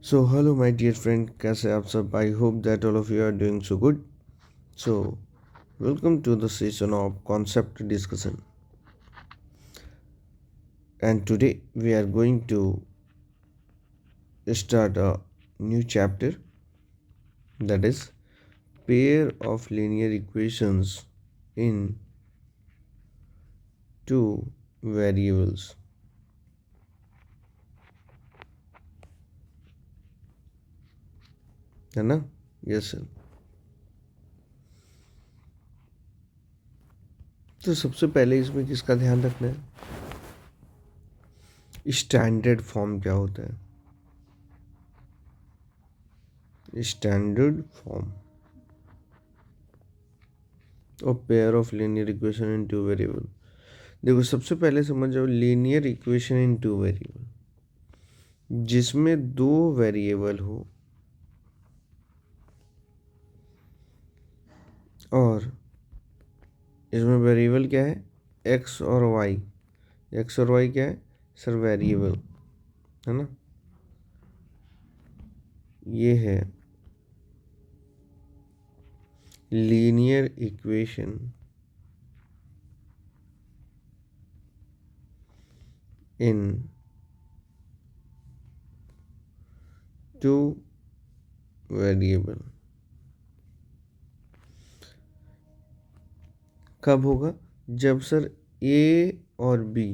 So hello my dear friend, कैसे आप सब? I hope that all of you are doing so good. So welcome to the session of concept discussion. And today we are going to start a new chapter, that is pair of linear equations in two variables. है ना? Yes sir. तो सबसे पहले इसमें किसका ध्यान रखना है? स्टैंडर्ड फॉर्म क्या होता है? स्टैंडर्ड फॉर्म और pair of linear equation in two variable. देखो, सबसे पहले समझ जाओ linear equation in two variable, जिसमें दो वेरिएबल हो और इसमें वेरिएबल क्या है? एक्स और वाई. एक्स और वाई क्या है सर? वेरिएबल है ना. ये है linear equation in two variable. कब होगा? जब सर ए और बी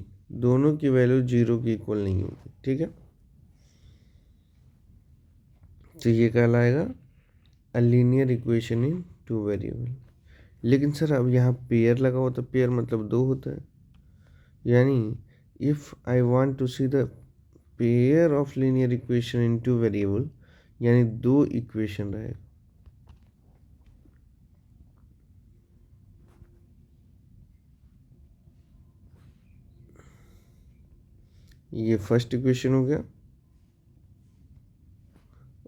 दोनों की वैल्यू जीरो की इक्वल नहीं होगी. ठीक है, तो ये कहलाएगा a linear equation in two variable. लेकिन सर अब यहाँ पेयर लगा हुआ, तो पेयर मतलब दो होता है. यानी if I want to see the pair of linear equation in two variable, यानी दो इक्वेशन रहेगा. ये फर्स्ट इक्वेशन हो गया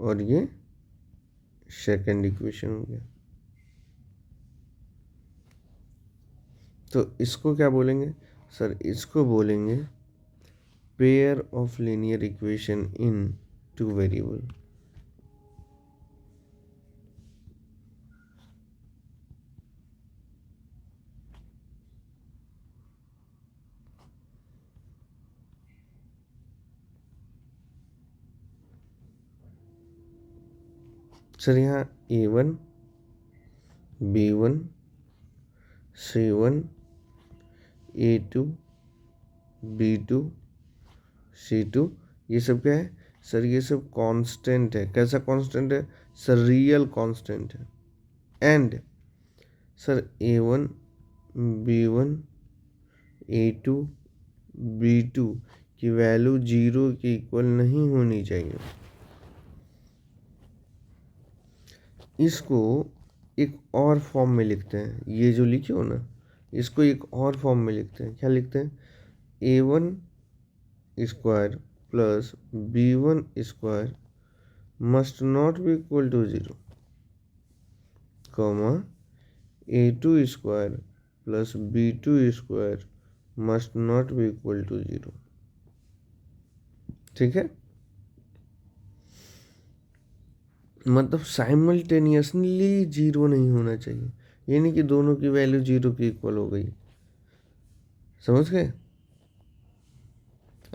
और ये सेकंड इक्वेशन हो गया. तो इसको क्या बोलेंगे सर? इसको बोलेंगे pair of linear equation in two variable. Sir यहाँ A1 B1 C1 A2 B2 C2, ये सब क्या है सर? ये सब कांस्टेंट है. कैसा कांस्टेंट है सर? रियल कांस्टेंट है. And sir A1 B1 A2 B2 की वैल्यू जीरो के इक्वल नहीं होनी चाहिए. इसको एक और फॉर्म में लिखते हैं. ये जो लिखे हो ना, इसको एक और फॉर्म में लिखते हैं. क्या लिखते हैं? A1 square plus B1 square must not be equal to zero, comma A2 square plus B2 square must not be equal to zero. ठीक है, मतलब साइमल्टेनियसली जीरो नहीं होना चाहिए. ये नहीं कि दोनों की वैल्यू जीरो की इक्वल हो गई. समझ गए?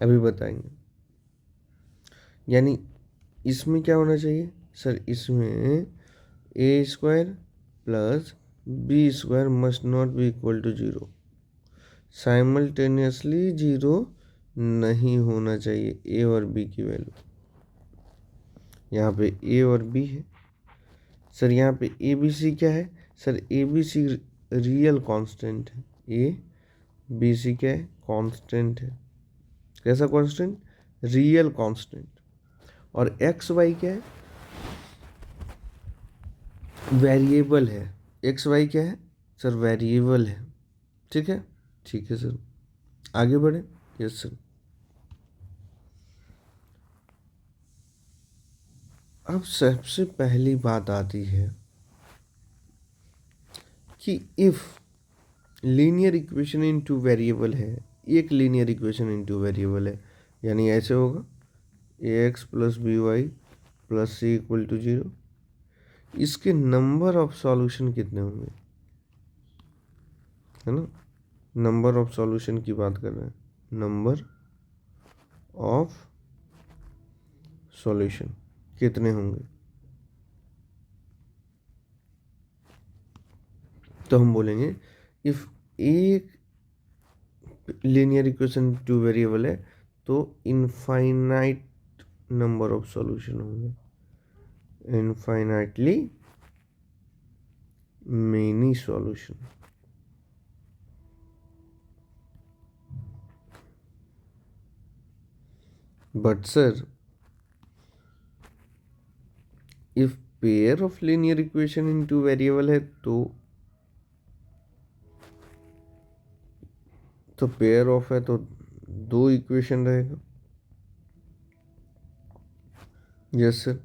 अभी बताएंगे. यानी इसमें क्या होना चाहिए सर? इसमें A square plus B square must not be equal to zero. Simultaneously zero नहीं होना चाहिए ए और बी की वैल्यू. यहाँ पे ए और बी है सर. यहाँ पे ए बी सी क्या है sir? A B C real constant है. ए बी सी क्या है? कांस्टेंट है. कैसा कांस्टेंट? Real constant. और एक्स वाई क्या है? वेरिएबल है. एक्स वाई क्या है सर? वेरिएबल है. ठीक है, ठीक है सर. आगे बढ़े. Yes sir. अब सबसे पहली बात आती है कि if linear equation in two variable है, एक linear equation in two variable है, यानी ऐसे होगा A X plus B Y plus C equal to 0। इसके नंबर ऑफ सॉल्यूशन कितने होंगे, है ना, नंबर ऑफ सॉल्यूशन की बात कर रहे हैं, नंबर ऑफ सॉल्यूशन कितने होंगे। तो हम बोलेंगे इफ एक लीनियर इक्वेशन टू वेरिएबल है तो इनफाइनाइट नंबर ऑफ सॉल्यूशन होंगे, infinitely many solution. But sir if pair of linear equation in two variable है तो पेयर ऑफ है तो दो इक्वेशन रहेगा। Yes sir.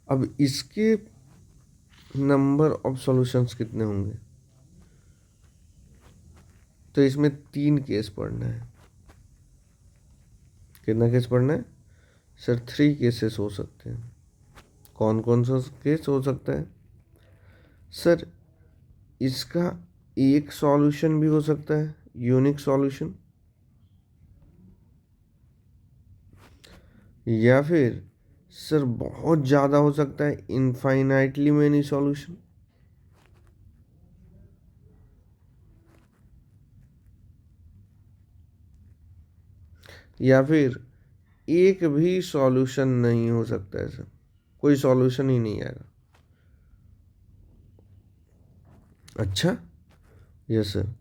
अब इसके नंबर ऑफ सॉल्यूशंस कितने होंगे, तो इसमें 3 केस पढ़ना है। कितना केस पढ़ना है सर, 3 केसेस हो सकते हैं। कौन कौन सा केस हो सकता है सर, इसका एक सॉल्यूशन भी हो सकता है, यूनिक सॉल्यूशन, या फिर सर बहुत ज़्यादा हो सकता है, इनफाइनाइटली मेनी सॉल्यूशन। या फिर एक भी सॉल्यूशन नहीं हो सकता है सर, कोई सॉल्यूशन ही नहीं आएगा। अच्छा, यस सर।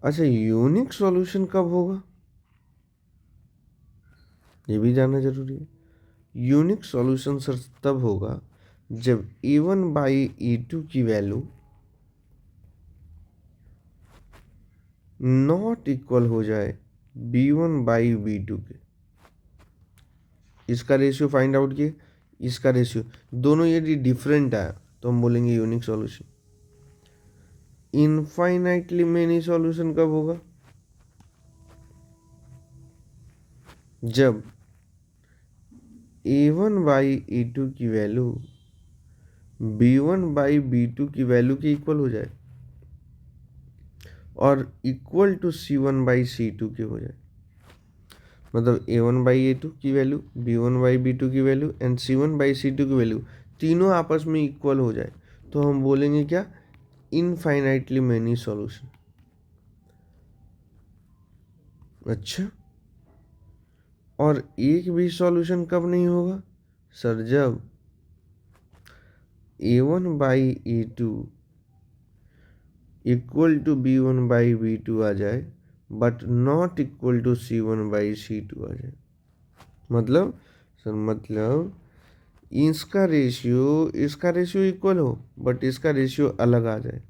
अच्छा, यूनिक सॉल्यूशन कब होगा, ये भी जानना जरूरी है। यूनिक सॉल्यूशन सर तब होगा जब a1 बाई a2 की वैल्यू नॉट इक्वल हो जाए b1 बाई b2 के। इसका रेशियो फाइंड आउट किए, इसका रेशियो, दोनों यदि डिफरेंट आया तो हम बोलेंगे unique solution. Infinitely many solution कब होगा, जब a1 बाई a2 की वैल्यू b1 बाई b2 की वैल्यू के इक्वल हो जाए और equal to c1 by c2 के हो जाए। मतलब a1 बाई a2 की वैल्यू, b1 बाई b2 की value and c1 by c2 की वैल्यू तीनों आपस में इक्वल हो जाए तो हम बोलेंगे क्या, इनफाइनाइटली मेनी सॉल्यूशन। अच्छा, और एक भी सॉल्यूशन कब नहीं होगा सर, जब a1 by a2 equal to b1 by b2 आ जाए but not equal to c1 by c2 आ जाए। मतलब सर, मतलब इसका रेशियो इक्वल हो बट इसका रेशियो अलग आ जाए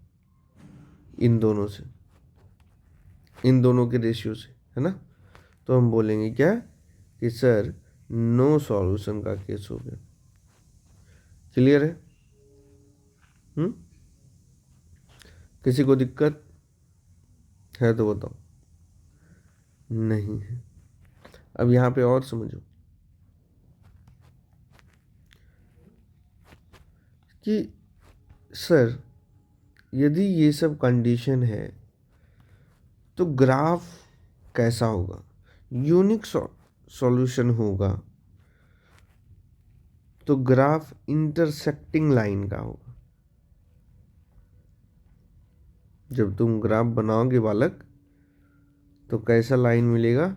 इन दोनों से, इन दोनों के रेशियो से, है ना। तो हम बोलेंगे क्या कि सर नो सॉल्यूशन का केस हो गया। क्लियर है? किसी को दिक्कत है तो बताओ। नहीं है। अब यहाँ पे और समझो कि सर यदि ये सब कंडीशन है तो ग्राफ कैसा होगा, यूनिक सॉल्यूशन होगा तो ग्राफ इंटरसेक्टिंग लाइन का होगा। जब तुम ग्राफ बनाओगे बालक तो कैसा लाइन मिलेगा,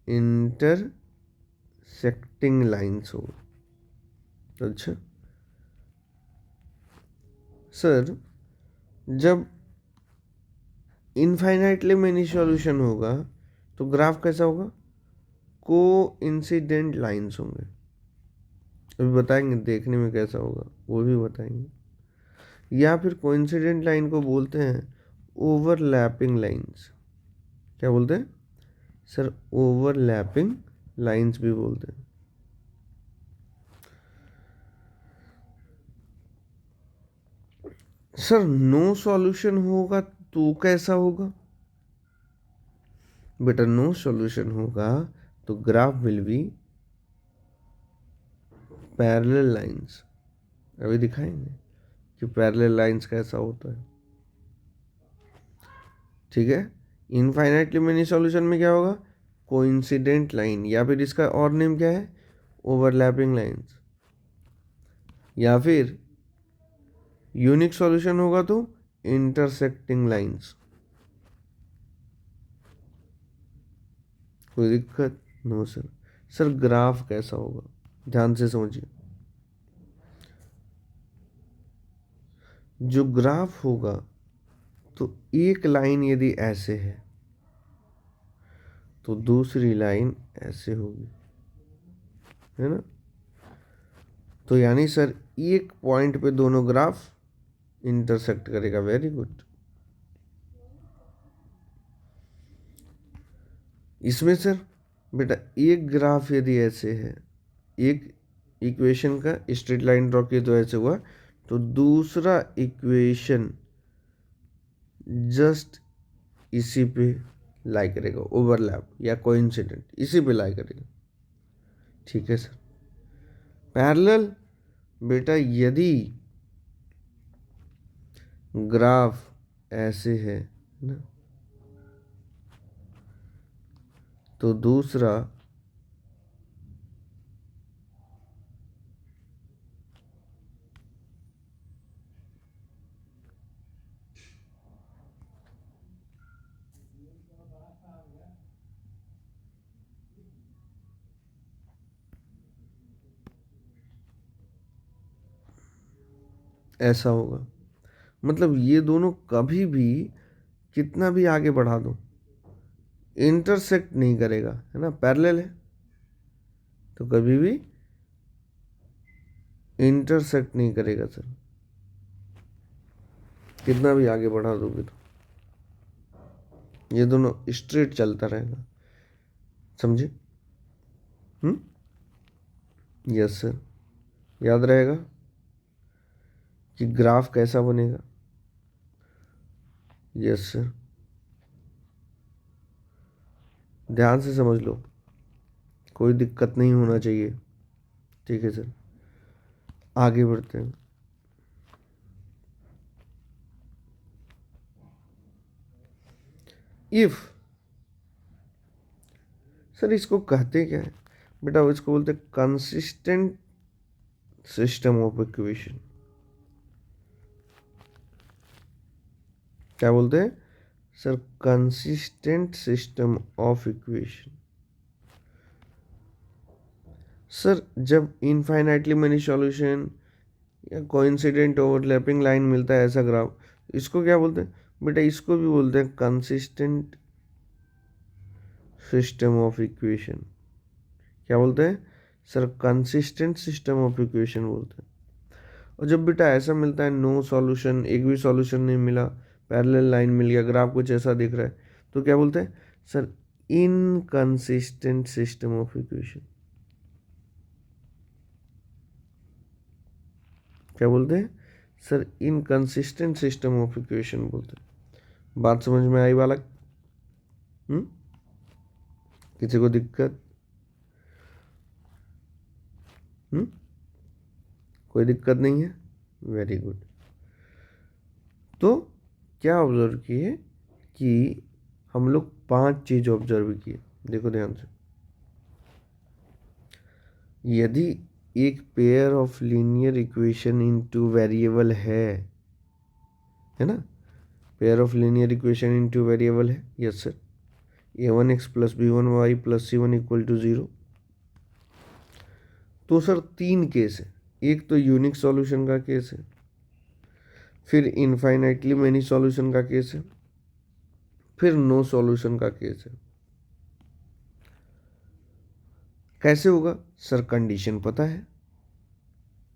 इंटरसेक्टिंग लाइन्स होगा। अच्छा सर, जब इनफाइनाइटली मेनी सॉल्यूशन होगा तो ग्राफ कैसा होगा, को इंसिडेंट लाइन्स होंगे। अभी बताएंगे देखने में कैसा होगा, वो भी बताएंगे। या फिर कोइंसिडेंट लाइन को बोलते हैं ओवरलैपिंग लाइंस। क्या बोलते हैं सर, ओवरलैपिंग लाइंस भी बोलते हैं। सर नो सॉल्यूशन होगा तो कैसा होगा बेटा, नो सॉल्यूशन होगा तो graph will be parallel lines अभी दिखाएंगे कि पैरेलल लाइंस कैसा होता है। ठीक है, इनफाइनाइटली मेनी सॉल्यूशन में क्या होगा, कोइंसिडेंट लाइन, या फिर इसका और नेम क्या है, ओवरलैपिंग लाइंस, या फिर यूनिक सॉल्यूशन होगा तो इंटरसेक्टिंग लाइंस। कोई दिक्कत? No sir. सर ग्राफ कैसा होगा, ध्यान से समझिए। जो ग्राफ होगा तो एक लाइन यदि ऐसे है तो दूसरी लाइन ऐसे होगी, है ना। तो यानी सर एक पॉइंट पे दोनों ग्राफ इंटरसेक्ट करेगा। Very good. इसमें सर बेटा एक ग्राफ यदि ऐसे है, एक इक्वेशन का स्ट्रेट लाइन ड्रॉ किए तो ऐसे हुआ, तो दूसरा इक्वेशन जस्ट इसी पे लाई करेगा, ओवरलैप या कोइंसिडेंट, इसी पे लाई करेगा। ठीक है सर। पैरेलल बेटा यदि ग्राफ ऐसे है ना, तो दूसरा ऐसा होगा। मतलब ये दोनों कभी भी कितना भी आगे बढ़ा दो इंटरसेक्ट नहीं करेगा, है ना, पैरेलल है तो कभी भी इंटरसेक्ट नहीं करेगा सर, कितना भी आगे बढ़ा दोगे तो ये दोनों स्ट्रेट चलता रहेगा। समझे? Yes sir. याद रहेगा कि ग्राफ कैसा बनेगा। यस सर, ध्यान से समझ लो, कोई दिक्कत नहीं होना चाहिए। ठीक है सर, आगे बढ़ते हैं। इफ सर इसको कहते क्या है बेटा, इसको बोलते हैं कंसिस्टेंट सिस्टम ऑफ इक्वेशन। क्या बोलते हैं sir? Consistent system of equation. Sir जब इनफाइनाइटली मेनी सॉल्यूशन या कोइंसिडेंट ओवरलैपिंग लाइन मिलता है ऐसा ग्राफ, इसको क्या बोलते हैं बेटा? इसको भी बोलते हैं कंसिस्टेंट सिस्टम ऑफ इक्वेशन। क्या बोलते हैं sir? Consistent system of equation बोलते हैं। और जब बेटा ऐसा मिलता है नो सॉल्यूशन, एक भी सॉल्यूशन नहीं मिला, पैरेलल लाइन मिल गया, ग्राफ कुछ ऐसा दिख रहा है, तो क्या बोलते हैं sir? Inconsistent system of equation. क्या बोलते हैं sir? Inconsistent system of equation बोलते हैं। बात समझ में आई बालक? किसी को दिक्कत? कोई दिक्कत नहीं है। Very good. तो क्या ऑब्जर्व किए कि हम लोग 5 चीज ऑब्जर्व किए। देखो ध्यान से, यदि एक pair of linear equation in two variable है ना, pair of linear equation in two variable है, yes sir, a1x plus b1y plus c1 equal to 0, तो सर 3 केस है। एक तो यूनिक सॉल्यूशन का केस है, फिर इनफाइनाइटली मेनी सॉल्यूशन का केस है, फिर नो सॉल्यूशन का केस है। कैसे होगा सर? कंडीशन पता है।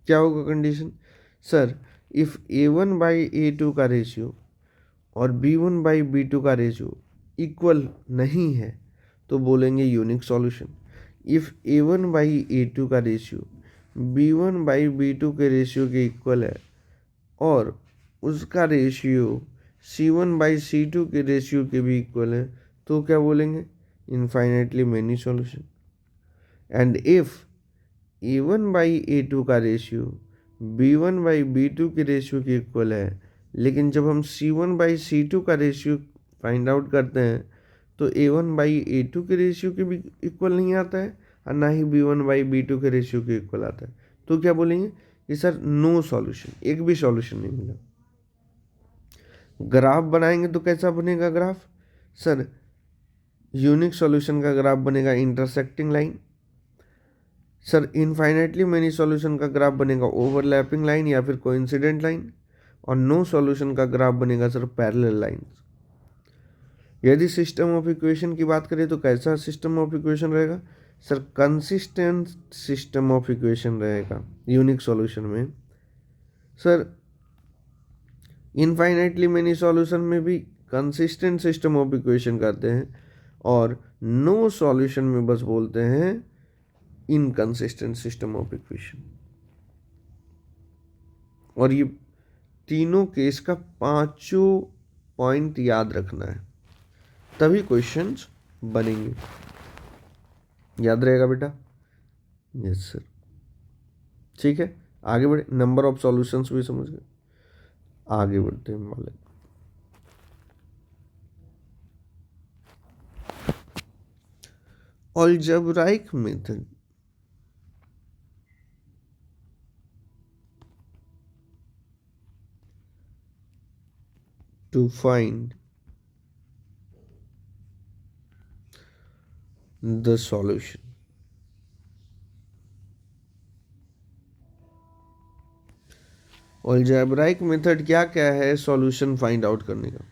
क्या होगा condition sir? If a1 by a2 का रेशियो और b1 बाई b2 का रेशियो इक्वल नहीं है तो बोलेंगे unique solution. If a1 by a2 का रेशियो b1 बाई b2 के रेशियो के इक्वल है और उसका रेशियो c1 बाई c2 के रेशियो के भी इक्वल है, तो क्या बोलेंगे? Infinitely many solution. And if A1 by A2 का रेशियो B1 बाई B2 के रेशियो के इक्वल है, लेकिन जब हम C1 बाई C2 का रेशियो फाइंड आउट करते हैं तो A1 बाई A2 के रेशियो के भी इक्वल नहीं आता है और ना ही B1 बाई B2 के रेशियो के इक्वल आता है। तो क्या बोलेंगे कि सर नो सॉल्यूशन, एक भी सॉल्यूशन नहीं मिला। ग्राफ बनाएंगे तो कैसा बनेगा ग्राफ? सर यूनिक सॉल्यूशन का ग्राफ बनेगा intersecting line. Sir infinitely many solution का ग्राफ बनेगा ओवरलैपिंग लाइन या फिर कोइंसिडेंट लाइन। और नो सॉल्यूशन का ग्राफ बनेगा सर पैरेलल लाइंस। यदि सिस्टम ऑफ इक्वेशन की बात करें तो कैसा सिस्टम ऑफ इक्वेशन रहेगा? Sir consistent system of equation रहेगा यूनिक सॉल्यूशन में। सर इनफाइनाइटली मेनी सॉल्यूशन में भी कंसिस्टेंट सिस्टम ऑफ इक्वेशन करते हैं, और नो सॉल्यूशन में बस बोलते हैं इनकंसिस्टेंट सिस्टम ऑफ इक्वेशन। और ये तीनों केस का पांचों पॉइंट याद रखना है, तभी क्वेश्चंस बनेंगे। याद रहेगा बेटा? Yes sir. ठीक है, आगे बढ़े। नंबर ऑफ सॉल्यूशंस भी समझ गए, आगे बढ़ते हैं मालिक। Algebraic method to find the solution। Algebraic method क्या क्या है सॉल्यूशन फाइंड आउट करने का?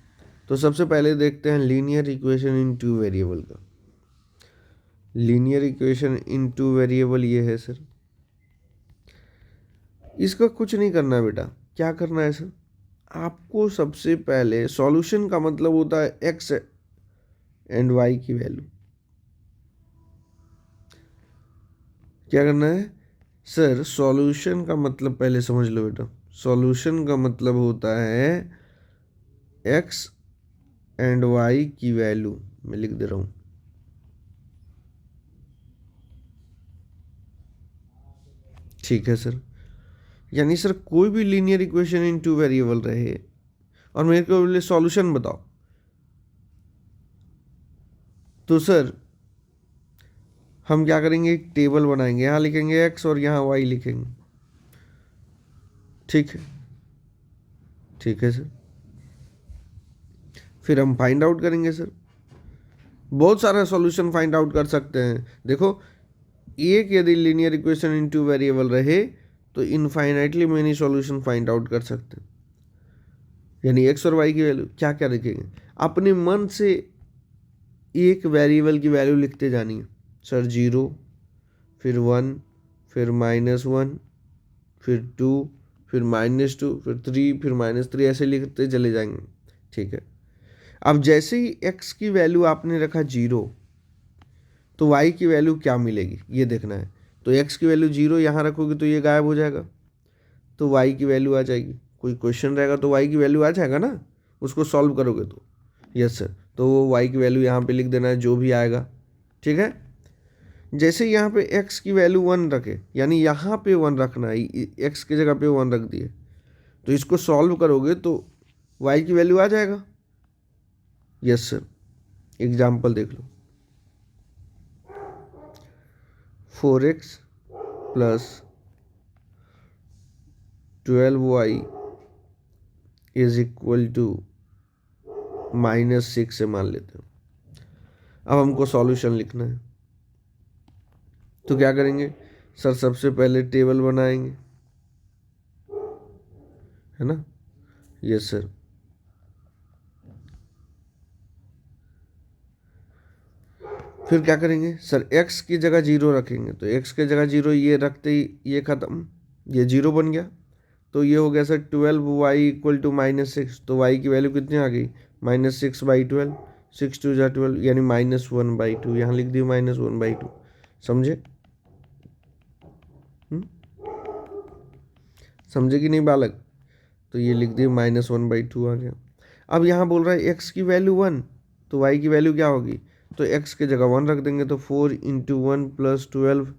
तो सबसे पहले देखते हैं linear equation in two variable का। Linear equation in two variable ये है सर। इसका कुछ नहीं करना बेटा। क्या करना है सर? आपको सबसे पहले सॉल्यूशन का मतलब होता है एक्स एंड वाई की वैल्यू। क्या करना है सर? सॉल्यूशन का मतलब पहले समझ लो बेटा। सॉल्यूशन का मतलब होता है एक्स एंड वाई की वैल्यू। मैं लिख दे रहा हूं। ठीक है सर। यानी सर कोई भी linear equation in two variable रहे और मेरे को बोले सॉल्यूशन बताओ, तो सर हम क्या करेंगे? एक टेबल बनाएंगे, यहाँ लिखेंगे एक्स और यहाँ वाई लिखेंगे। ठीक है, ठीक है सर। फिर हम फाइंड आउट करेंगे सर। बहुत सारा सॉल्यूशन फाइंड आउट कर सकते हैं। देखो, एक यदि linear equation in two variable रहे तो infinitely many solution find out कर सकते हैं। यानी एक्स और वाई की वैल्यू क्या क्या लिखेंगे? अपने मन से एक वेरिएबल की वैल्यू लिखते जानी है। सर 0, फिर 1, फिर -1, फिर 2, फिर -2, फिर 3, फिर -3, ऐसे लिखते चले जाएंगे। ठीक है। अब जैसे ही x की वैल्यू आपने रखा 0 तो y की वैल्यू क्या मिलेगी ये देखना है। तो x की वैल्यू 0 यहाँ रखोगे तो ये गायब हो जाएगा, तो y की वैल्यू आ जाएगी। कोई क्वेश्चन रहेगा तो y की वैल्यू आ जाएगा ना, उसको सॉल्व करोगे तो। Yes sir. तो वो y की वैल्यू यहाँ पे लिख देना है जो भी आएगा। ठीक है। जैसे यहाँ पे x की वैल्यू 1 रखे, यानी यहाँ पे 1 रखना है, x की जगह पे 1 रख दिए, तो इसको सॉल्व करोगे तो y की वैल्यू आ जाएगा। Yes sir. एग्जाम्पल देख लो। 4x plus 12y is equal to -6 से मान लेते हैं। अब हमको सॉल्यूशन लिखना है, तो क्या करेंगे सर? सबसे पहले टेबल बनाएंगे, है ना? Yes sir. फिर क्या करेंगे सर? x की जगह 0 रखेंगे, तो x की जगह 0 ये रखते ही ये खत्म, ये 0 बन गया। तो ये हो गया सर 12y इक्वल टू -6। तो y की वैल्यू कितनी आ गई? -6/12, 6 2 जा 12, यानी -1/2। यहाँ लिख दी -1/2। समझे? समझे कि नहीं बालक? तो ये लिख दिए -1/2 आ गया। अब यहाँ बोल रहा है x की वैल्यू 1, तो y की वैल्यू क्या होगी? तो x की जगह 1 रख देंगे, तो 4 × 1 + 12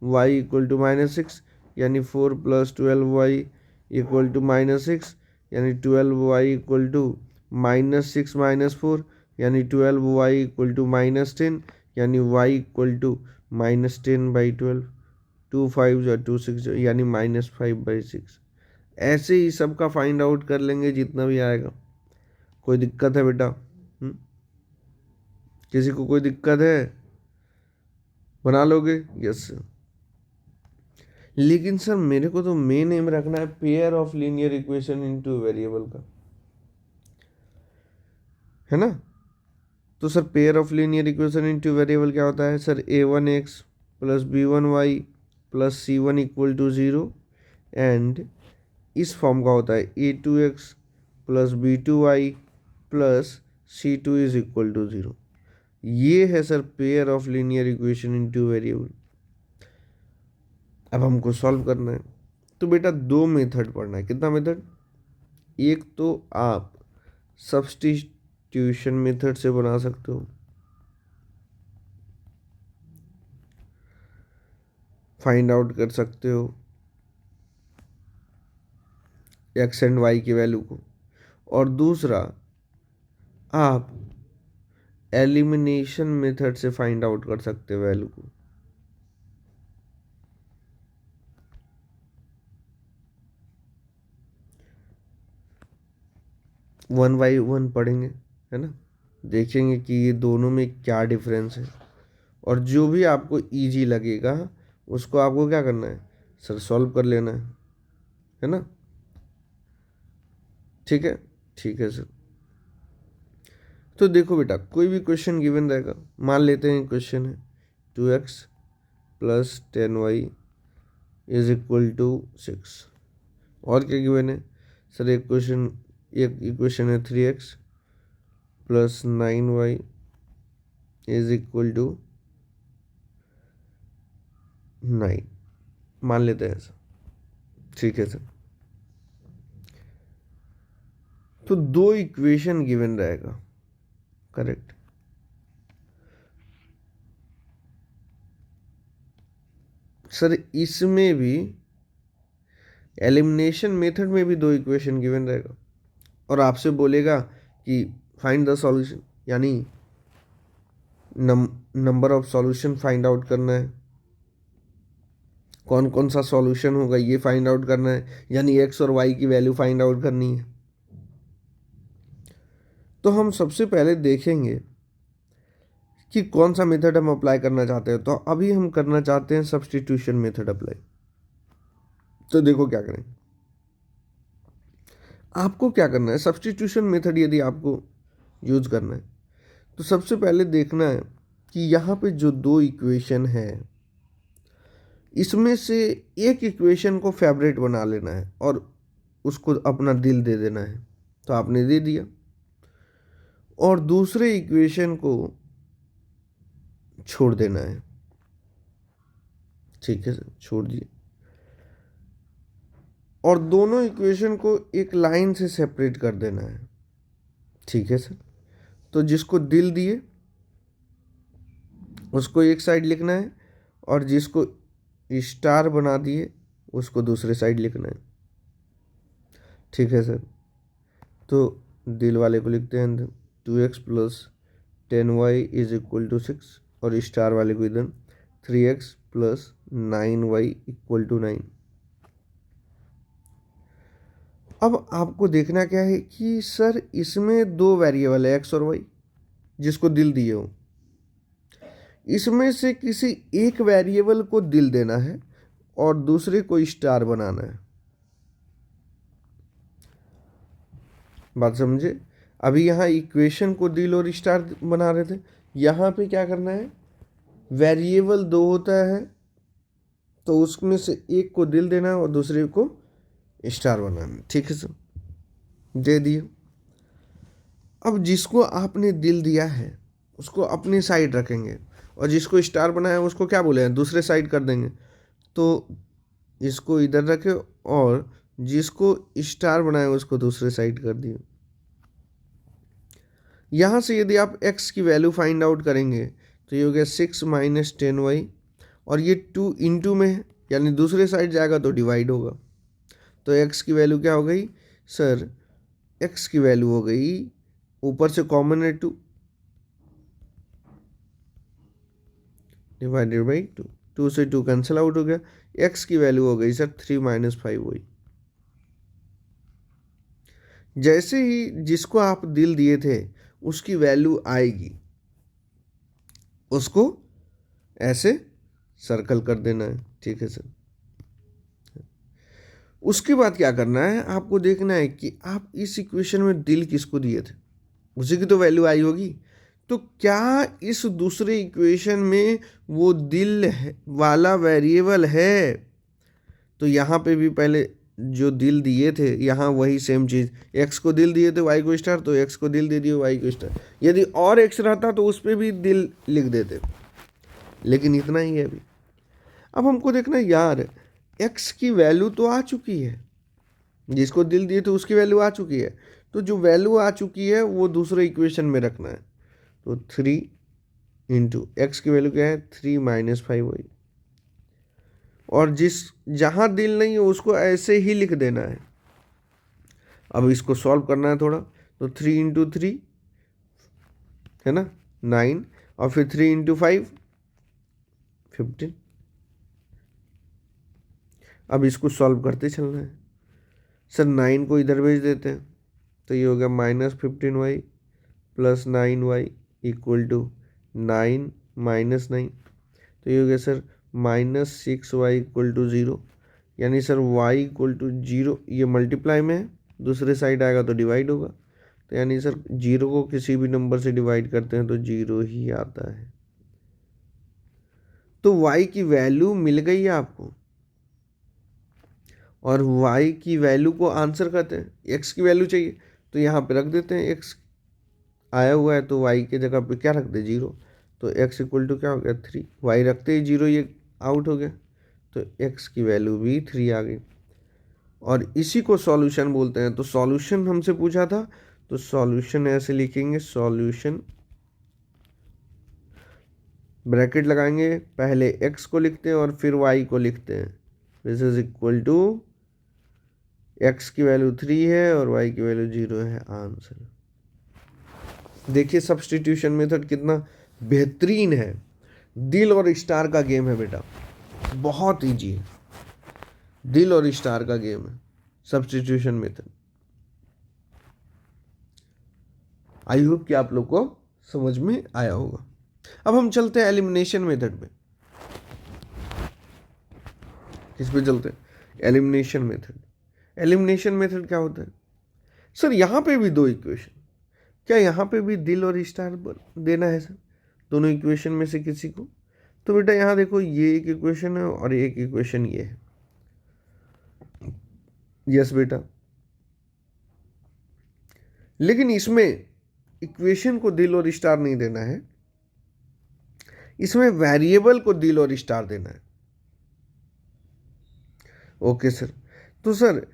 वाई इक्वल टू -6 यानी 4 + 12y इक्वल टू -6 यानी 12y इक्वल टू -6 - 4 यानी 12y इक्वल टू -10 यानी y इक्वल टू -10/12 2 5 या 2 6 यानी -5/6। ऐसे ही सबका फाइंड आउट कर लेंगे जितना भी आएगा। कोई दिक्कत है बेटा? किसी को कोई दिक्कत है? बना लोगे? Yes sir. लेकिन सर मेरे को तो मेन एम रखना है pair of linear equation in two variable का, है ना? तो sir pair of linear equation in two variable क्या होता है sir? a1x + b1y + c1 = 0 and इस फॉर्म का होता है a2x + b2y + c2 = 0। ये है sir pair of linear equation in two variable. अब हमको सॉल्व करना है तो बेटा दो मेथड पढ़ना है। कितना मेथड? एक तो आप सब्स्टिट्यूशन मेथड से बना सकते हो, फाइंड आउट कर सकते हो एक्स एंड वाई की वैल्यू को, और दूसरा आप एलिमिनेशन मेथड से फाइंड आउट कर सकते हो वैल्यू को। वन बाई वन पढ़ेंगे, है ना? देखेंगे कि ये दोनों में क्या डिफरेंस है, और जो भी आपको इजी लगेगा उसको आपको क्या करना है सर? सॉल्व कर लेना है ना? ठीक है, ठीक है सर। तो देखो बेटा, कोई भी क्वेश्चन गिवन रहेगा, मान लेते हैं क्वेश्चन है 2x + 10y = 6। और क्या गिवन है सर? एक इक्वेशन है 3x + 9y = 9, मान लेते हैं सर। ठीक है सर। तो दो इक्वेशन गिवन रहेगा, करेक्ट? सर इसमें भी एलिमिनेशन मेथड में भी दो इक्वेशन गिवन रहेगा, और आपसे बोलेगा कि फाइंड द सॉल्यूशन, यानी number of solution find out करना है। कौन कौन सा सॉल्यूशन होगा ये फाइंड आउट करना है, यानी एक्स और वाई की वैल्यू फाइंड आउट करनी है। तो हम सबसे पहले देखेंगे कि कौन सा मेथड हम अप्लाई करना चाहते हैं। तो अभी हम करना चाहते हैं सब्स्टिट्यूशन मेथड अप्लाई। तो देखो क्या करें, आपको क्या करना है, सब्स्टिट्यूशन मेथड यदि आपको यूज करना है तो सबसे पहले देखना है कि यहाँ पे जो दो इक्वेशन है इसमें से एक इक्वेशन को फेवरेट बना लेना है और उसको अपना दिल दे देना है। तो आपने दे दिया, और दूसरे इक्वेशन को छोड़ देना है। ठीक है सर, छोड़ दिए, और दोनों इक्वेशन को एक लाइन से सेपरेट कर देना है। ठीक है सर। तो जिसको दिल दिए उसको एक साइड लिखना है, और जिसको स्टार बना दिए उसको दूसरे साइड लिखना है। ठीक है सर। तो दिल वाले को लिखते हैं 2x + 10y = 6, और स्टार वाले को इधर 3x + 9y = 9। अब आपको देखना क्या है कि सर इसमें दो वेरिएबल है एक्स और वाई जिसको दिल दिए हो, इसमें से किसी एक वेरिएबल को दिल देना है और दूसरे को स्टार बनाना है। बात समझे? अभी यहाँ इक्वेशन को दिल और स्टार बना रहे थे, यहाँ पे क्या करना है, वेरिएबल दो होता है तो उसमें से एक को दिल देना है और दूसरे को स्टार बनाना है। ठीक है सर, दे दिए। अब जिसको आपने दिल दिया है उसको अपनी साइड रखेंगे, और जिसको स्टार बनाया उसको क्या बोले हैं, दूसरे साइड कर देंगे। तो इसको इधर रखे और जिसको स्टार बनाया उसको दूसरे साइड कर दिए। यहाँ से यदि आप x की वैल्यू फाइंड आउट करेंगे तो ये हो गया 6 - 10y, और ये 2 इंटू में है, यानी दूसरे साइड जाएगा तो डिवाइड होगा। तो x की वैल्यू क्या हो गई सर, x की वैल्यू हो गई, ऊपर से कॉमन है 2 डिवाइडेड बाई 2, 2 से 2 कैंसिल आउट हो गया। x की वैल्यू हो गई सर 3 - 5 हुई। जैसे ही जिसको आप दिल दिए थे उसकी वैल्यू आएगी, उसको ऐसे सर्कल कर देना है, ठीक है सर। उसके बाद क्या करना है, आपको देखना है कि आप इस इक्वेशन में दिल किसको दिए थे, उसी की तो वैल्यू आई होगी। तो क्या इस दूसरे इक्वेशन में वो दिल वाला वेरिएबल है? तो यहाँ पे भी पहले जो दिल दिए थे यहाँ वही सेम चीज़, x को दिल दिए थे y को स्टार, तो x को दिल दे दिए y को स्टार। यदि और x रहता तो उस पर भी दिल लिख देते, लेकिन इतना ही है अभी। अब हमको देखना है यार, x की वैल्यू तो आ चुकी है, जिसको दिल दिए थे उसकी वैल्यू आ चुकी है, तो जो वैल्यू आ चुकी है वो दूसरे इक्वेशन में रखना है। तो 3 इंटू एक्स की वैल्यू क्या है 3 - 5 हुई, और जहाँ दिल नहीं है उसको ऐसे ही लिख देना है। अब इसको सॉल्व करना है थोड़ा, तो 3 इंटू 3 है ना 9, और फिर 3 इंटू 5 15। अब इसको सॉल्व करते चलना है सर। 9 को इधर भेज देते हैं, तो ये हो गया -15y plus 9y equal to 9 - 9। तो ये हो गया सर -6y इक्वल टू 0, यानी सर y इक्वल टू 0, ये मल्टीप्लाई में है, दूसरे साइड आएगा तो डिवाइड होगा। तो यानी सर 0 को किसी भी नंबर से डिवाइड करते हैं तो 0 ही आता है। तो y की वैल्यू मिल गई है आपको, और y की वैल्यू को आंसर कहते हैं। x की वैल्यू चाहिए तो यहाँ पे रख देते हैं, x आया हुआ है तो y के जगह पे क्या रख दे 0, तो x इक्वल टू क्या हो गया 3, y रखते ही 0 ये आउट हो गया, तो x की वैल्यू भी 3 आ गई। और इसी को सॉल्यूशन बोलते हैं। तो सॉल्यूशन हमसे पूछा था, तो सॉल्यूशन ऐसे लिखेंगे, सॉल्यूशन ब्रैकेट लगाएंगे, पहले x को लिखते हैं और फिर y को लिखते हैं। This is equal to x की वैल्यू 3 है और y की वैल्यू 0 है, आंसर। देखिए सब्स्टिट्यूशन मेथड कितना बेहतरीन है। दिल और स्टार का गेम है बेटा, बहुत ईजी है। दिल और स्टार का गेम है सब्स्टिट्यूशन मेथड। आई होप कि आप लोग को समझ में आया होगा। अब हम चलते हैं एलिमिनेशन मेथड में। किस पे चलते हैं? Elimination method. एलिमिनेशन मेथड क्या होता है सर? यहाँ पे भी दो इक्वेशन, क्या यहाँ पे भी दिल और स्टार देना है सर, दोनों इक्वेशन में से किसी को? तो बेटा यहाँ देखो, ये एक इक्वेशन है और एक इक्वेशन ये है। यस बेटा, लेकिन इसमें इक्वेशन को दिल और स्टार नहीं देना है, इसमें वेरिएबल को दिल और स्टार देना है। ओके सर, तो सर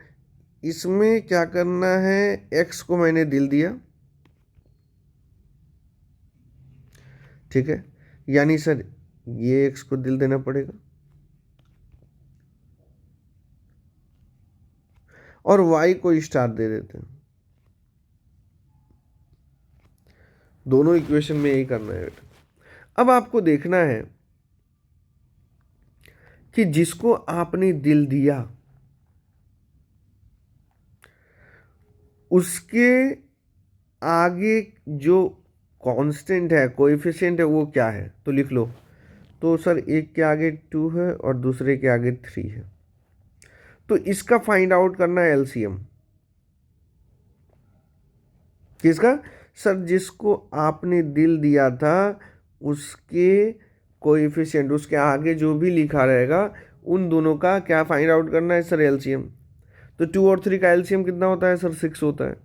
इसमें क्या करना है, एक्स को मैंने दिल दिया, ठीक है, यानी सर ये एक्स को दिल देना पड़ेगा, और वाई को स्टार दे देते हैं। दोनों इक्वेशन में यही करना है बेटा। अब आपको देखना है कि जिसको आपने दिल दिया उसके आगे जो कांस्टेंट है, कोएफिशिएंट है, वो क्या है, तो लिख लो। तो सर एक के आगे 2 है और दूसरे के आगे 3 है, तो इसका फाइंड आउट करना है एलसीएम। किसका सर? जिसको आपने दिल दिया था उसके कोएफिशिएंट, उसके आगे जो भी लिखा रहेगा उन दोनों का क्या फाइंड आउट करना है सर? एलसीएम। तो 2 और 3 का एलसीएम कितना होता है सर? 6 होता है।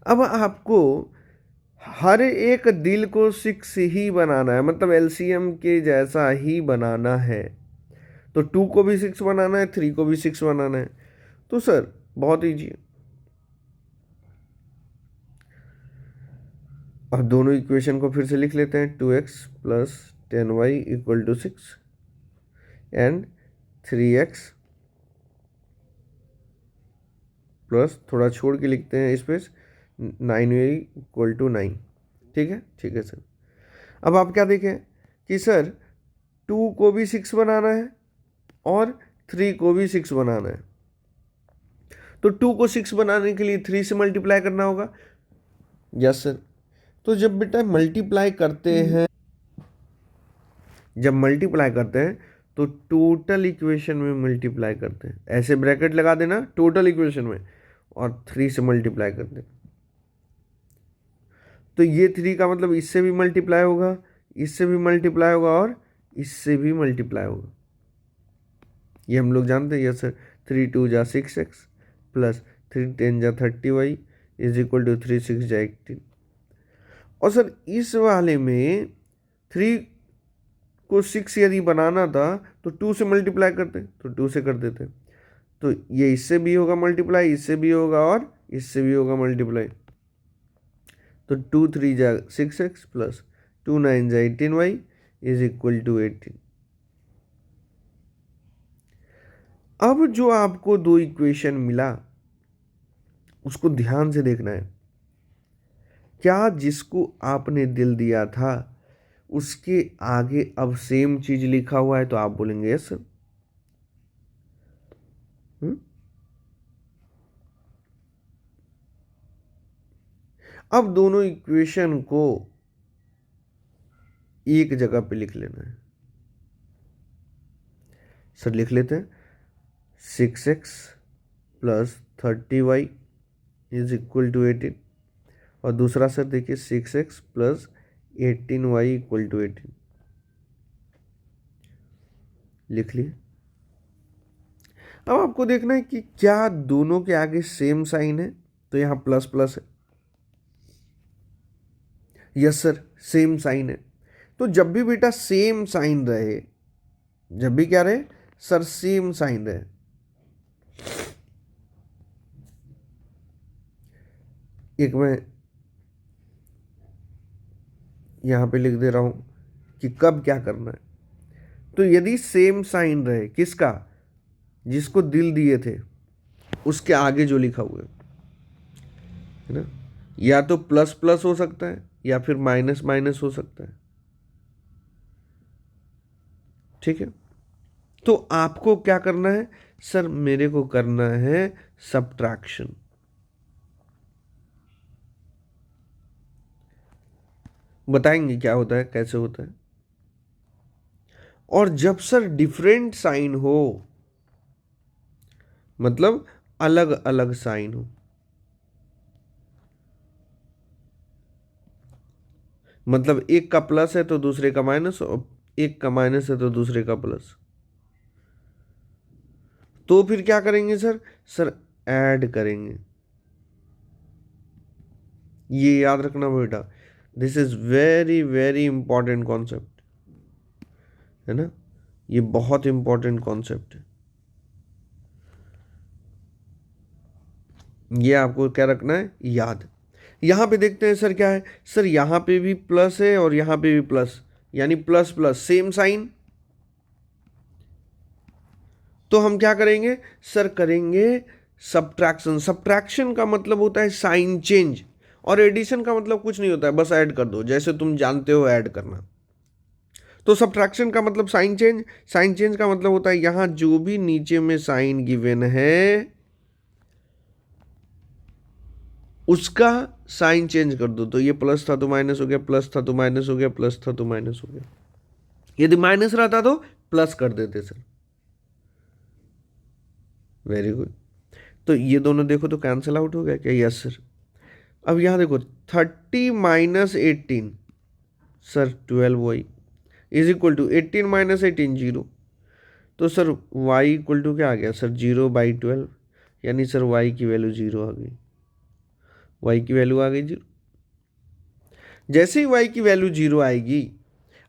अब आपको हर एक दिल को 6 ही बनाना है, मतलब एलसीएम के जैसा ही बनाना है। तो 2 को भी 6 बनाना है, 3 को भी 6 बनाना है। तो सर बहुत ईजी है। अब दोनों इक्वेशन को फिर से लिख लेते हैं, 2x plus 10y equal to 6 and 3x plus, थोड़ा छोड़ के लिखते हैं स्पेस, 9y इक्वल टू 9। ठीक है सर। अब आप क्या देखें कि सर 2 को भी 6 बनाना है और 3 को भी 6 बनाना है, तो 2 को 6 बनाने के लिए 3 से मल्टीप्लाई करना होगा। Yes sir. तो जब बेटा मल्टीप्लाई करते हैं, जब मल्टीप्लाई करते हैं तो टोटल इक्वेशन में मल्टीप्लाई करते हैं, ऐसे ब्रैकेट लगा देना टोटल इक्वेशन में और 3 से मल्टीप्लाई कर देना। तो ये 3 का मतलब इससे भी मल्टीप्लाई होगा, इससे भी मल्टीप्लाई होगा और इससे भी मल्टीप्लाई होगा। ये हम लोग जानते हैं। Yes sir. 3 2 जा 6x प्लस 3 10 जा 30y इज इक्वल टू 3 6 जा 18। और सर इस वाले में 3 को 6 यदि बनाना था तो 2 से मल्टीप्लाई करते, तो 2 से कर देते, तो ये इससे भी होगा मल्टीप्लाई, इससे भी होगा और इससे भी होगा मल्टीप्लाई। तो 2 3 जा 6x प्लस 2 9 जा 18y इज इक्वल टू 18। अब जो आपको दो इक्वेशन मिला उसको ध्यान से देखना है। क्या जिसको आपने दिल दिया था उसके आगे अब सेम चीज लिखा हुआ है? तो आप बोलेंगे यस सर। अब दोनों इक्वेशन को एक जगह पे लिख लेना है। सर लिख लेते हैं 6x plus 30y is equal to 18, और दूसरा सर देखिए 6x plus 18y equal to 18 लिख लिए। अब आपको देखना है कि क्या दोनों के आगे सेम साइन है, तो यहां प्लस प्लस है। यस सर, सेम साइन है। तो जब भी बेटा सेम साइन रहे, जब भी क्या रहे सर, सेम साइन रहे, एक मैं यहां पे लिख दे रहा हूं कि कब क्या करना है। तो यदि सेम साइन रहे किसका, जिसको दिल दिए थे उसके आगे जो लिखा हुआ है ना, या तो प्लस प्लस हो सकता है या फिर माइनस माइनस हो सकता है। ठीक है। तो आपको क्या करना है सर? मेरे को करना है सब्ट्रैक्शन। बताएंगे क्या होता है, कैसे होता है। और जब सर डिफरेंट साइन हो, मतलब अलग अलग साइन हो, मतलब एक का प्लस है तो दूसरे का माइनस, और एक का माइनस है तो दूसरे का प्लस, तो फिर क्या करेंगे सर? सर ऐड करेंगे। ये याद रखना बेटा, this is very very important concept है ना, ये बहुत इंपॉर्टेंट कॉन्सेप्ट है। ये आपको क्या रखना है याद। यहां पे देखते हैं सर क्या है। सर यहां पे भी प्लस है और यहां पे भी प्लस, यानी प्लस प्लस सेम साइन। तो हम क्या करेंगे सर? करेंगे सब्ट्रैक्शन। सब्ट्रैक्शन का मतलब होता है साइन चेंज, और एडिशन का मतलब कुछ नहीं होता है, बस ऐड कर दो, जैसे तुम जानते हो ऐड करना। तो सब्ट्रैक्शन का मतलब साइन चेंज, साइन चेंज का मतलब होता है यहां जो भी नीचे में साइन गिवन है उसका साइन चेंज कर दो। तो ये प्लस था तो माइनस हो गया, प्लस था तो माइनस हो गया, प्लस था तो माइनस हो गया। यदि माइनस रहता तो प्लस कर देते सर। Very good. तो ये दोनों देखो तो कैंसिल आउट हो गया क्या? Yes sir. अब यहां देखो 30 minus 18 sir 12y is equal to 18 minus 18 0। तो सर y इक्वल टू क्या आ गया सर? 0/12, यानी सर y की वैल्यू 0 आ गई। y की वैल्यू आ गई 0। जैसे ही y की वैल्यू 0 आएगी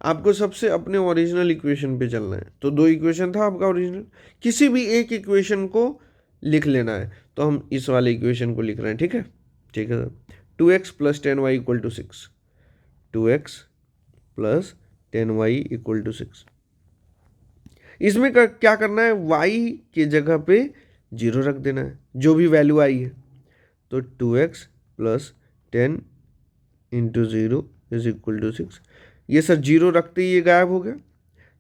आपको सबसे अपने ओरिजिनल इक्वेशन पे चलना है। तो दो इक्वेशन था आपका ओरिजिनल, किसी भी एक इक्वेशन को लिख लेना है। तो हम इस वाले इक्वेशन को लिख रहे हैं। ठीक है, ठीक है sir. 2x plus 10y equal to 6, 2x plus 10y equal to 6। इसमें क्या करना है, y के जगह पे 0 रख देना है, जो भी वैल्यू आई है। तो 2x plus 10 into 0 is equal to 6। ये सर 0 रखते ही ये गायब हो गया,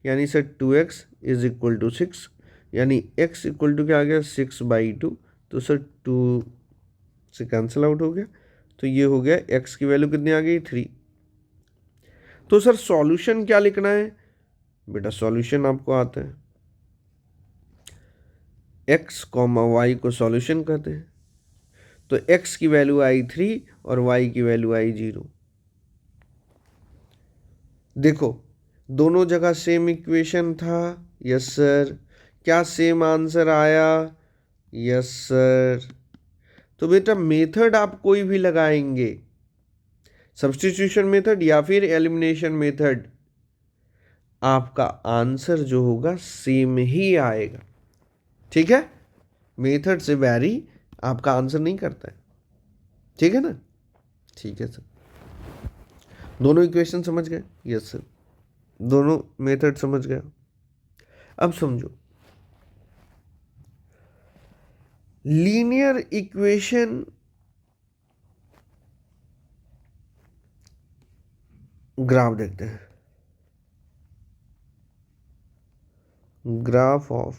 यानी sir 2x is equal to 6, यानी x इक्वल टू क्या आ गया 6/2। तो सर 2 से कैंसिल आउट हो गया, तो ये हो गया x की वैल्यू कितनी आ गई 3। तो सर सॉल्यूशन क्या लिखना है बेटा, सॉल्यूशन आपको आता है, x कॉमा वाई को सॉल्यूशन कहते हैं। तो x की वैल्यू आई 3 और y की वैल्यू आई 0। देखो दोनों जगह सेम इक्वेशन था, यस सर। क्या सेम आंसर आया, यस सर। तो बेटा मेथड आप कोई भी लगाएंगे, सब्स्टिट्यूशन मेथड या फिर एलिमिनेशन मेथड, आपका आंसर जो होगा सेम ही आएगा। ठीक है, मेथड से वैरी आपका आंसर नहीं करता है। ठीक है ना, ठीक है सर। दोनों इक्वेशन समझ गए, यस सर। दोनों मेथड समझ गए। अब समझो, लीनियर इक्वेशन ग्राफ देखते हैं। Graph of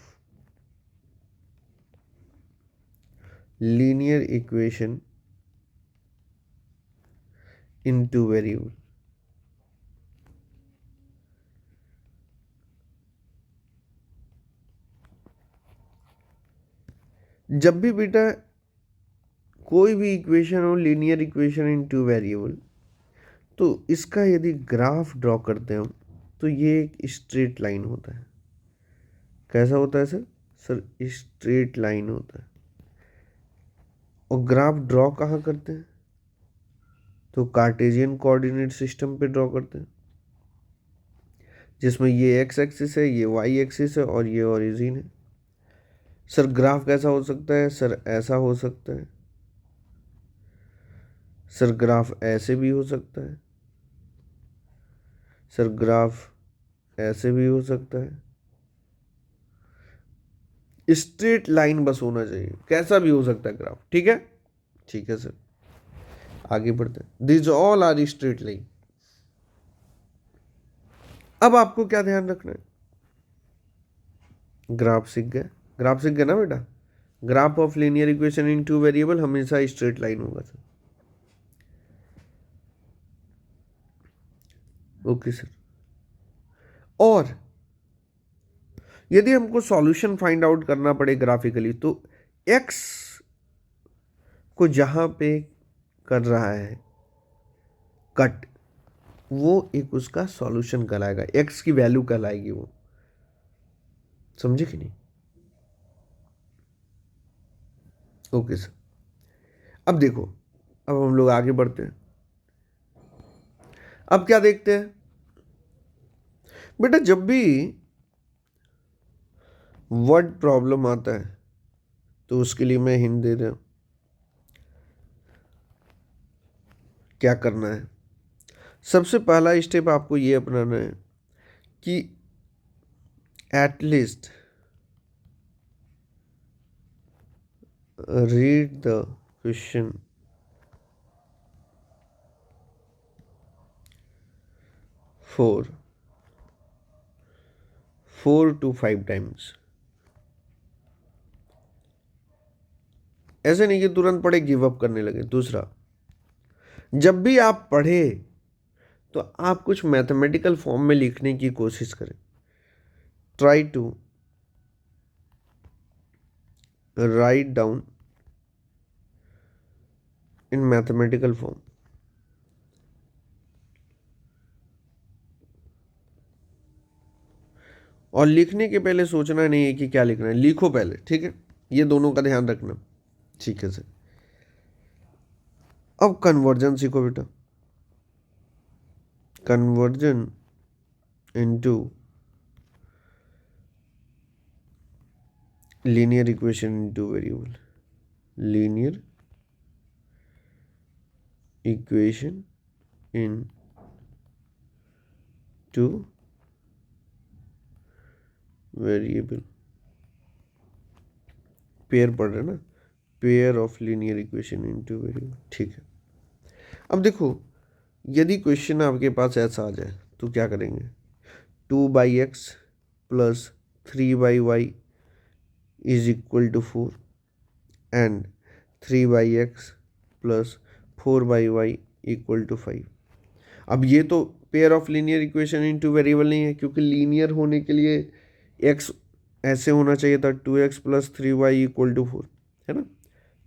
linear equation in two variable. जब भी बेटा कोई भी इक्वेशन हो linear equation in two variable, तो इसका यदि ग्राफ ड्रॉ करते हैं हम, तो ये एक स्ट्रेट लाइन होता है। कैसा होता है सर, सर स्ट्रेट लाइन होता है। और ग्राफ ड्रॉ कहाँ करते हैं, तो कार्टेशियन कोऑर्डिनेट सिस्टम पे ड्रॉ करते हैं, जिसमें ये एक्स एक्सिस है, ये वाई एक्सिस है और ये ओरिजिन है। सर ग्राफ कैसा हो सकता है, सर ऐसा हो सकता है। सर ग्राफ ऐसे भी हो सकता है। सर ग्राफ ऐसे भी हो सकता है। स्ट्रेट लाइन बस होना चाहिए, कैसा भी हो सकता है ग्राफ। ठीक है, ठीक है सर। आगे बढ़ते हैं, this all are straight line. अब आपको क्या ध्यान रखना है, ग्राफ सीख गए, ग्राफ सीख गए ना बेटा। Graph of linear equation in two variable हमेशा स्ट्रेट लाइन होगा सर। Okay sir. और यदि हमको सॉल्यूशन फाइंड आउट करना पड़े ग्राफिकली, तो एक्स को जहां पे कर रहा है कट, वो एक उसका सॉल्यूशन कहलाएगा, एक्स की वैल्यू कहलाएगी वो। समझे कि नहीं? Okay sir. अब देखो, अब हम लोग आगे बढ़ते हैं। अब क्या देखते हैं बेटा, जब भी वर्ड प्रॉब्लम आता है तो उसके लिए मैं हिंट दे रहा हूं क्या करना है। सबसे पहला स्टेप आपको ये अपनाना है कि at least read the question 4 to 5 times. ऐसे नहीं कि तुरंत पढ़े गिव अप करने लगे। दूसरा, जब भी आप पढ़े तो आप कुछ मैथमेटिकल फॉर्म में लिखने की कोशिश करें। Try to write down in mathematical form. और लिखने के पहले सोचना नहीं है कि क्या लिखना है, लिखो पहले। ठीक है, ये दोनों का ध्यान रखना। ठीक है सर। अब कन्वर्जन सीखो बेटा। Conversion into linear equation in two variable. Linear equation in two variable, pair पढ़ रहे ना, pair of linear equation in two variable. ठीक है, अब देखो यदि क्वेश्चन आपके पास ऐसा आ जाए तो क्या करेंगे, 2/x plus 3/y is equal to 4 and 3/x plus 4/y equal to 5। अब ये तो pair of linear equation in two variable नहीं है, क्योंकि लीनियर होने के लिए x ऐसे होना चाहिए था, 2x plus 3y equal to 4, है ना,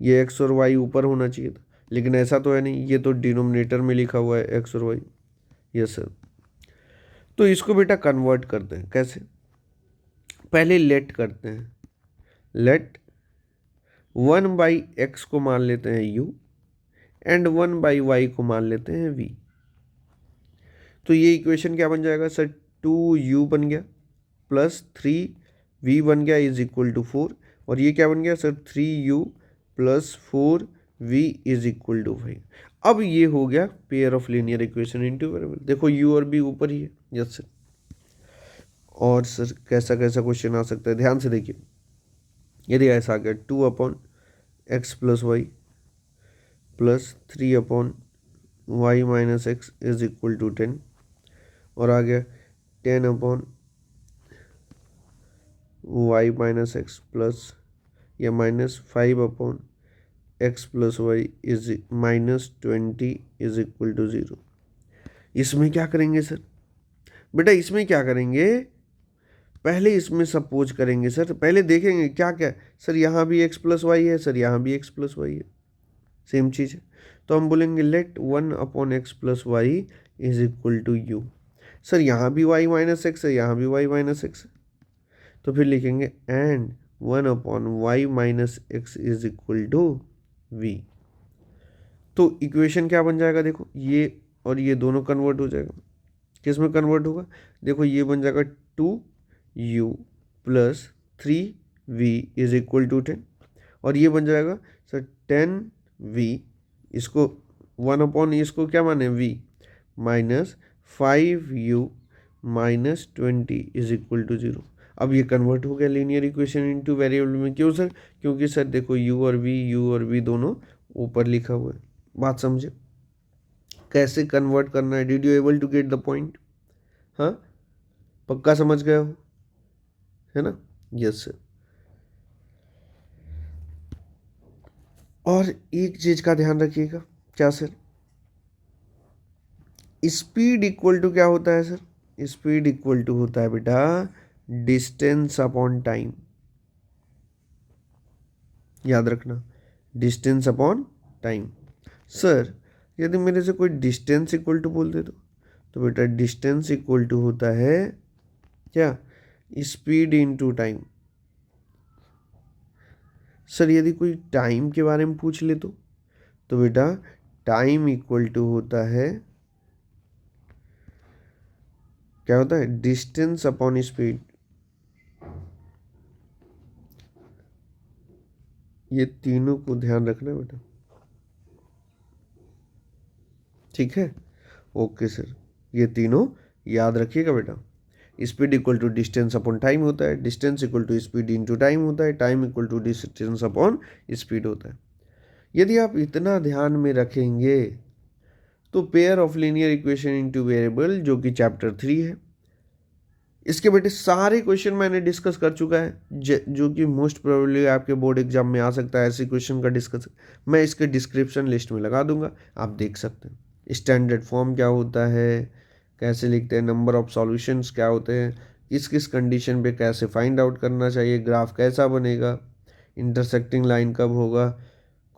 ये x और y ऊपर होना चाहिए था, लेकिन ऐसा तो है नहीं, ये तो डिनोमिनेटर में लिखा हुआ है x और y। यस सर, तो इसको बेटा कन्वर्ट करते हैं, कैसे, पहले लेट करते हैं, लेट 1/x को मान लेते हैं u एंड 1/y को मान लेते हैं v। तो ये इक्वेशन क्या बन जाएगा सर, 2u बन गया प्लस 3v बन गया इज इक्वल टू 4, और ये क्या बन गया सर, 3u plus 4v is equal to 5। अब ये हो गया pair of linear equation in two variable. देखो u और b ऊपर ही है। यस सर, और सर कैसा कैसा क्वेश्चन आ सकता है, ध्यान से देखिए, यदि ऐसा आ गया 2/x plus y plus 3/y minus x is equal to 10, और आ गया 10/y माइनस एक्स प्लस या minus 5/x plus y is minus 20 is equal to 0। इसमें क्या करेंगे सर, बेटा इसमें क्या करेंगे, पहले इसमें सपोज करेंगे सर, पहले देखेंगे क्या क्या है। सर यहाँ भी x प्लस वाई है, सर यहाँ भी x प्लस वाई है, सेम चीज़ है, तो हम बोलेंगे let 1/x plus y is equal to u. Sir यहाँ भी y माइनस एक्स है, यहाँ भी y माइनस एक्स है, तो फिर लिखेंगे and 1/y minus x is equal to v। तो इक्वेशन क्या बन जाएगा, देखो ये और ये दोनों कन्वर्ट हो जाएगा, किस में कन्वर्ट होगा, देखो ये बन जाएगा 2u plus 3v is equal to 10, और ये बन जाएगा सर 10v, इसको 1/, इसको क्या माने v, minus 5u minus 20 is equal to 0। अब ये कन्वर्ट हो गया लीनियर इक्वेशन इनटू वेरिएबल में। क्यों सर, क्योंकि सर देखो u और v दोनों ऊपर लिखा हुआ है। बात समझे कैसे कन्वर्ट करना है, did you able to get the point, हाँ पक्का समझ गए हो, है ना। यस सर, और एक चीज का ध्यान रखिएगा, क्या सर, स्पीड इक्वल टू क्या होता है सर, स्पीड इक्वल टू होता है बेटा डिस्टेंस अपॉन टाइम, याद रखना, डिस्टेंस अपॉन टाइम। सर यदि मेरे से कोई डिस्टेंस इक्वल टू बोल दे तो बेटा डिस्टेंस इक्वल टू होता है क्या, स्पीड इनटू टाइम। सर यदि कोई टाइम के बारे में पूछ ले तो बेटा टाइम इक्वल टू होता है, क्या होता है, डिस्टेंस अपॉन स्पीड। ये तीनों को ध्यान रखना बेटा, ठीक है, ओके सर, ये तीनों याद रखिएगा बेटा। Speed equal to distance upon time होता है, distance equal to speed into time होता है, time equal to distance upon speed होता है। यदि आप इतना ध्यान में रखेंगे तो pair of linear equation in two variable जो कि चैप्टर 3 है, इसके बेटे सारे क्वेश्चन मैंने डिस्कस कर चुका है, जो कि मोस्ट प्रोबेबली आपके बोर्ड एग्जाम में आ सकता है, ऐसे क्वेश्चन का डिस्कस मैं इसके डिस्क्रिप्शन लिस्ट में लगा दूंगा, आप देख सकते हैं। स्टैंडर्ड फॉर्म क्या होता है, कैसे लिखते हैं, नंबर ऑफ सॉल्यूशंस क्या होते हैं, किस किस कंडीशन पे कैसे फाइंड आउट करना चाहिए, ग्राफ कैसा बनेगा, इंटरसेक्टिंग लाइन कब होगा,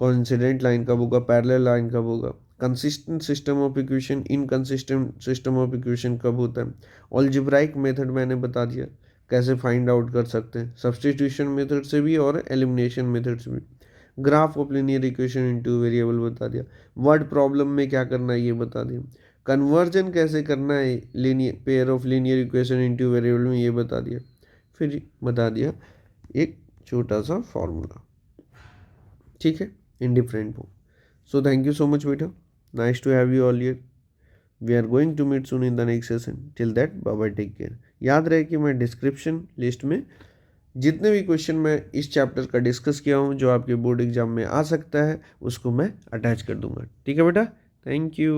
कोइंसिडेंट लाइन कब होगा, पैरेलल लाइन कब होगा, consistent system of equation, inconsistent system of equation कब होता है, अलजेब्राइक मेथड मैंने बता दिया कैसे फाइंड आउट कर सकते हैं, सब्स्टिट्यूशन मेथड से भी और एलिमिनेशन मेथड से भी, graph of linear equation in two variable बता दिया, वर्ड प्रॉब्लम में क्या करना है ये बता दिया, कन्वर्जन कैसे करना है linear pair of linear equation in two variable में ये बता दिया, फिर बता दिया एक छोटा सा फॉर्मूला, ठीक है, in different form. So thank you so much बेटा, nice to have you all here. We are going to meet soon in the next session. Till that bye bye, take care. याद रहे कि मैं description list में जितने भी question मैं इस चैप्टर का डिस्कस किया हूँ जो आपके बोर्ड एग्जाम में आ सकता है उसको मैं अटैच कर दूंगा। ठीक है बेटा, थैंक यू।